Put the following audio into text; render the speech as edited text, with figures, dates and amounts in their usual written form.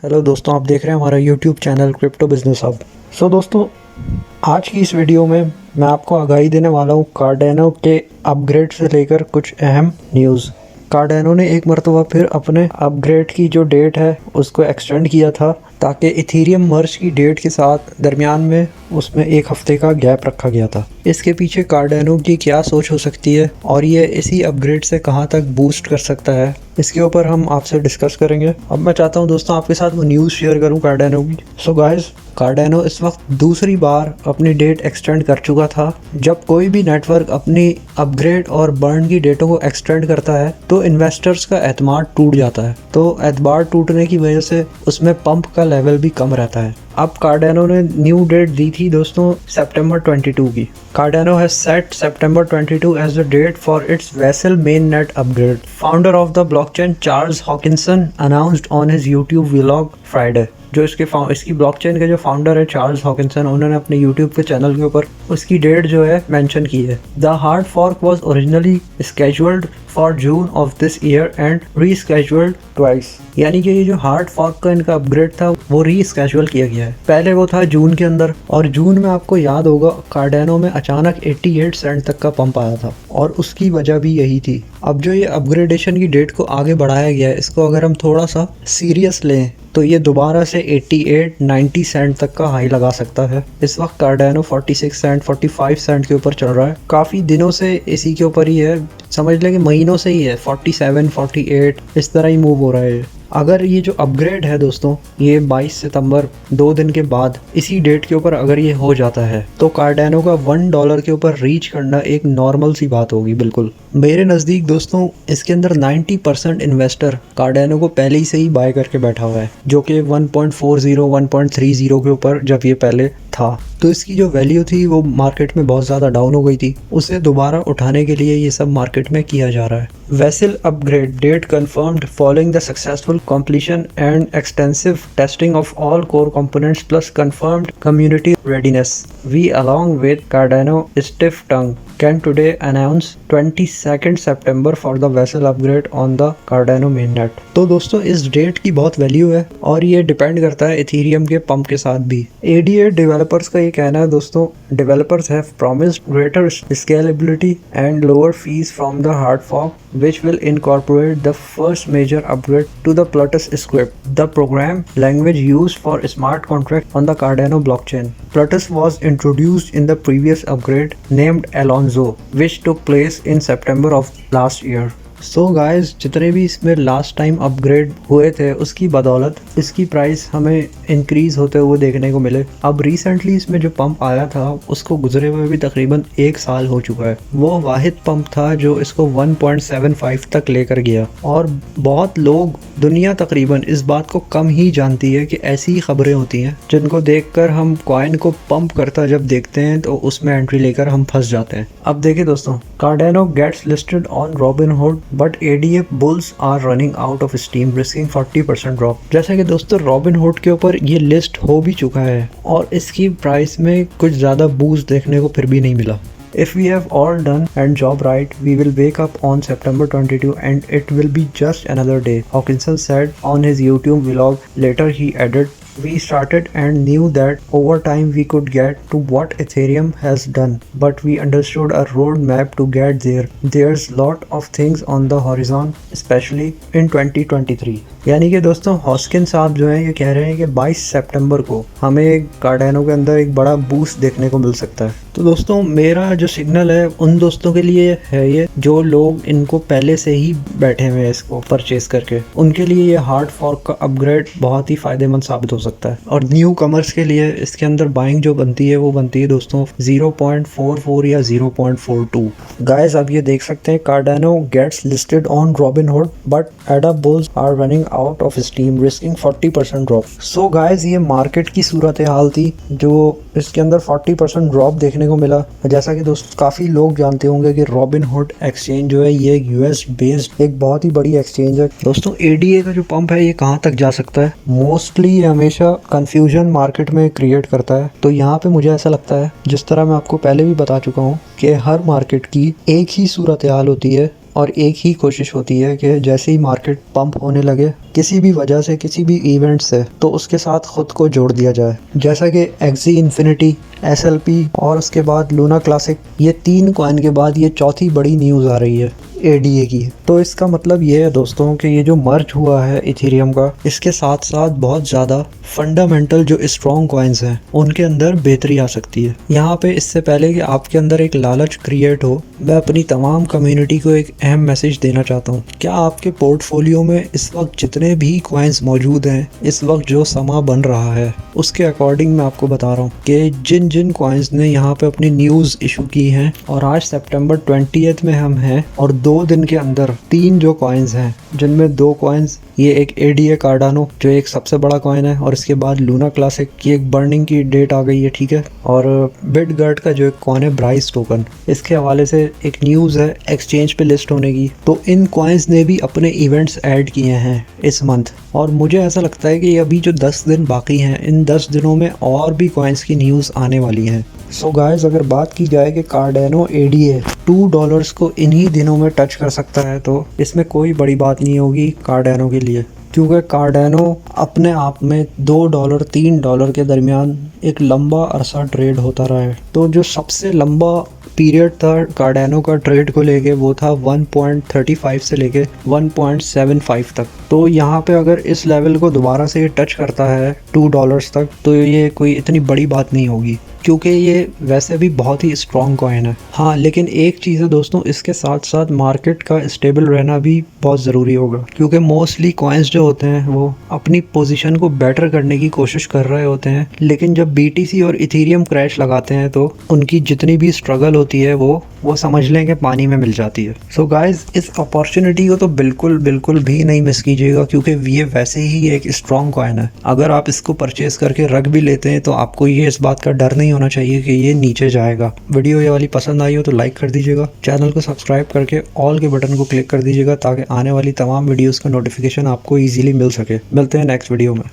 Hello दोस्तों, आप देख रहे हैं हमारा YouTube channel crypto business hub. दोस्तों, आज की इस वीडियो में मैं आपको आगाही देने वाला हूँ कार्डेनो के अपग्रेड से लेकर कुछ अहम न्यूज़। कार्डेनो ने एक मरतबा फिर अपने अपग्रेड की जो डेट है उसको एक्सटेंड किया था, ताकि इथेरियम मर्ज की डेट के साथ दरमियान में उसमें एक हफ्ते का गैप रखा गया था। इसके पीछे कार्डेनो की क्या सोच हो सकती है और ये इसी अपग्रेड से कहां तक बूस्ट कर सकता है, इसके ऊपर हम आपसे डिस्कस करेंगे। अब मैं चाहता हूं दोस्तों आपके साथ वो न्यूज़ शेयर करूं कार्डेनो की। सो गाइस, कार्डेनो इस वक्त दूसरी बार अपनी डेट एक्सटेंड कर चुका था। जब कोई भी नेटवर्क अपनी अपग्रेड और बर्न की डेटों को एक्सटेंड करता है तो इन्वेस्टर्स का एतमाद टूट जाता है। तो एतबार टूटने की वजह से उसमें पंप का लेवल भी कम रहता है। अब कार्डेनो ने न्यू डेट दी थी दोस्तों सितंबर 22 की। Cardano has set September 22 as the date for its Vasil mainnet upgrade. Founder of the blockchain Charles Hoskinson announced on his YouTube vlog Friday. जो इसकी ब्लॉकचेन के जो फाउंडर है चार्ल्स हॉकिंसन, उन्होंने अपने यूट्यूब के चैनल के ऊपर उसकी डेट जो है मेंशन की है। The hard fork was originally scheduled for June of this year and rescheduled twice. यानी कि ये जो हार्ड फॉर्क का इनका अपग्रेड था वो रीस्केड्यूल किया गया है। पहले वो था जून के अंदर, और जून में आपको याद होगा कार्डेनो में अचानक 88 सेंट तक का पंप आया था और उसकी वजह भी यही थी। अब जो ये अपग्रेडेशन की डेट को आगे बढ़ाया गया है, इसको अगर हम थोड़ा सा सीरियस लें तो ये दोबारा से 88-90 सेंट तक का हाई लगा सकता है। इस वक्त कार्डेनो 46 सेंट 45 सेंट के ऊपर चल रहा है। काफ़ी दिनों से इसी के ऊपर ही है, समझ लें कि महीनों से ही है। 47 48 इस तरह ही मूव हो रहा है। अगर ये जो अपग्रेड है दोस्तों, ये 22 सितंबर 2 दिन के बाद इसी डेट के ऊपर अगर ये हो जाता है तो कार्डेनो का $1 के ऊपर रीच करना एक नॉर्मल सी बात होगी। बिल्कुल मेरे नज़दीक दोस्तों इसके अंदर 90% इन्वेस्टर कार्डेनो को पहले ही से ही बाय करके बैठा हुआ है, जो कि 1.40 1.30 के ऊपर जब ये पहले था। तो इसकी जो वैल्यू थी वो मार्केट में बहुत ज़्यादा डाउन हो गई थी। उसे दोबारा उठाने के लिए ये सब मार्केट में किया जा रहा है। Vasil upgrade date confirmed following the successful completion and extensive testing of all core components plus confirmed community readiness. We along with Cardano Stiff Tongue can today announce 22nd September for the vessel upgrade on the Cardano mainnet. तो दोस्तों इस date की बहुत value है और ये depend करता है इथेरियम के पंप के साथ भी। ADA डेवलपर्स का ये कहना है दोस्तों, developers have promised greater scalability and lower fees from the hard fork, which will incorporate the first major upgrade to the Plutus script, the program language used for smart contract on the Cardano blockchain. Plutus was introduced in the previous upgrade named Alonzo, which took place in September of last year. So guys, जितने भी इसमें last time upgrade हुए थे उसकी बदौलत इसकी price हमें increase होते हुए देखने को मिले। अब रिसेंटली इसमें जो पंप आया था उसको गुजरे हुए भी तकरीबन 1 साल हो चुका है। वो वाहिद पंप था जो इसको 1.75 तक लेकर गया, और बहुत लोग दुनिया तकरीबन इस बात को कम ही जानती है कि ऐसी ही खबरें होती हैं जिनको देखकर हम कॉइन को पंप करता जब देखते हैं तो उसमें एंट्री लेकर हम फंस जाते हैं। अब देखिए दोस्तों, Cardano gets listed on Robinhood but ADA bulls are running out of steam risking 40% drop. जैसा कि दोस्तों रॉबिनहुड के ऊपर ये लिस्ट हो भी चुका है और इसकी प्राइस में कुछ ज़्यादा बूस्ट देखने को फिर भी नहीं मिला। If we have all done and job right, we will wake up on September 22 and it will be just another day, Hawkinson said on his YouTube vlog. Later he added, we started and knew that over time we could get to what Ethereum has done, but we understood a roadmap to get there. There's lot of things on the horizon, especially in 2023. यानी कि दोस्तों हॉस्किन साहब जो हैं ये कह रहे हैं कि 22 सितंबर को हमें कार्डेनो के अंदर एक बड़ा बूस्ट देखने को मिल सकता है। तो दोस्तों मेरा जो सिग्नल है उन दोस्तों के लिए है, ये जो लोग इनको पहले से ही बैठे हुए हैं इसको परचेज करके, उनके लिए ये हार्ड फॉर्क का अपग्रेड बहुत ही फायदेमंद साबित हो सकता है। और न्यू कमर्स के लिए इसके अंदर बाइंग जो बनती है वो बनती है दोस्तों 0.44 या 0.42। गाइस, आप ये देख सकते हैं Cardano gets listed on Robinhood but Ada bulls are running out of steam risking 40% drop. So guys, ये मार्केट की सूरत हाल थी जो इसके अंदर 40% ड्रॉप देखने को मिला। जैसा कि दोस्तों काफ़ी लोग जानते होंगे कि रॉबिनहुड एक्सचेंज जो है ये US बेस्ड एक बहुत ही बड़ी एक्सचेंज है। दोस्तों ADA का जो पंप है ये कहाँ तक जा सकता है, मोस्टली हमेशा कंफ्यूजन मार्केट में क्रिएट करता है। तो यहाँ पे मुझे ऐसा लगता है, जिस तरह मैं आपको पहले भी बता चुका हूँ, कि हर मार्केट की एक ही सूरत हाल होती है और एक ही कोशिश होती है कि जैसे ही मार्केट पंप होने लगे किसी भी वजह से, किसी भी इवेंट से, तो उसके साथ खुद को जोड़ दिया जाए। जैसा कि एक्सी इन्फिनिटी, SLP और उसके बाद लूना क्लासिक, ये 3 कॉइन के बाद ये चौथी बड़ी न्यूज़ आ रही है ADA की। तो इसका मतलब ये है दोस्तों कि ये जो मर्ज हुआ है इथेरियम का, इसके साथ साथ बहुत ज़्यादा फंडामेंटल जो स्ट्रॉन्ग कॉइन्स हैं उनके अंदर बेहतरी आ सकती है। यहाँ पे इससे पहले कि आपके अंदर एक लालच क्रिएट हो, मैं अपनी तमाम कम्युनिटी को एक अहम मैसेज देना चाहता हूँ। क्या आपके पोर्टफोलियो में इस वक्त जितने भी कॉइन्स मौजूद हैं, इस वक्त जो समा बन रहा है उसके अकॉर्डिंग मैं आपको बता रहा हूँ कि जिन जिन कॉइन्स ने यहाँ पे अपनी न्यूज़ इशू की हैं, और आज सितंबर 20 में हम हैं, और 2 दिन के अंदर 3 जो कॉइन्स हैं, जिनमें 2 कॉइन्स, ये एक ADA कार्डानो जो एक सबसे बड़ा कॉइन है, और इसके बाद लूना क्लासिक की एक बर्निंग की डेट आ गई है, ठीक है, और बिटगर्ट का जो एक कॉइन है ब्राइस टोकन, इसके हवाले से एक न्यूज़ है एक्सचेंज पे लिस्ट होने की। तो इन कॉइन्स ने भी अपने इवेंट्स ऐड किए हैं इस मंथ, और मुझे ऐसा लगता है कि अभी जो 10 दिन बाकी हैं, इन 10 दिनों में और भी कॉइन्स की न्यूज़ आने वाली हैं। सो गाइस, अगर बात की जाए कि कार्डानो ADA $2 को इन्हीं दिनों में टच कर सकता है, तो इसमें कोई बड़ी बात नहीं होगी कार्डानो के लिए, क्योंकि कार्डानो अपने आप में $2 $3 के दरमियान एक लंबा अरसा ट्रेड होता रहा है। तो जो सबसे लंबा पीरियड था कार्डानो का ट्रेड को लेके, वो था 1.35 से लेके 1.75 तक। तो यहाँ पे अगर इस लेवल को दोबारा से टच करता है $2 तक, तो ये कोई इतनी बड़ी बात नहीं होगी, क्योंकि ये वैसे भी बहुत ही स्ट्रॉन्ग कॉइन है। हाँ, लेकिन एक चीज़ है दोस्तों, इसके साथ साथ मार्केट का स्टेबल रहना भी बहुत ज़रूरी होगा, क्योंकि मोस्टली कॉइन्स जो होते हैं वो अपनी पोजीशन को बेटर करने की कोशिश कर रहे होते हैं, लेकिन जब BTC और इथेरियम क्रैश लगाते हैं तो उनकी जितनी भी स्ट्रगल होती है वो समझ लें कि पानी में मिल जाती है। सो गाइज, इस अपॉर्चुनिटी को तो बिल्कुल भी नहीं मिस कीजिएगा, क्योंकि ये वैसे ही एक स्ट्रॉन्ग कॉइन है। अगर आप इसको परचेज करके रख भी लेते हैं तो आपको ये इस बात का डर नहीं होना चाहिए कि ये नीचे जाएगा। वीडियो ये वाली पसंद आई हो तो लाइक कर दीजिएगा, चैनल को सब्सक्राइब करके ऑल के बटन को क्लिक कर दीजिएगा, ताकि आने वाली तमाम वीडियोस का नोटिफिकेशन आपको इजीली मिल सके। मिलते हैं नेक्स्ट वीडियो में।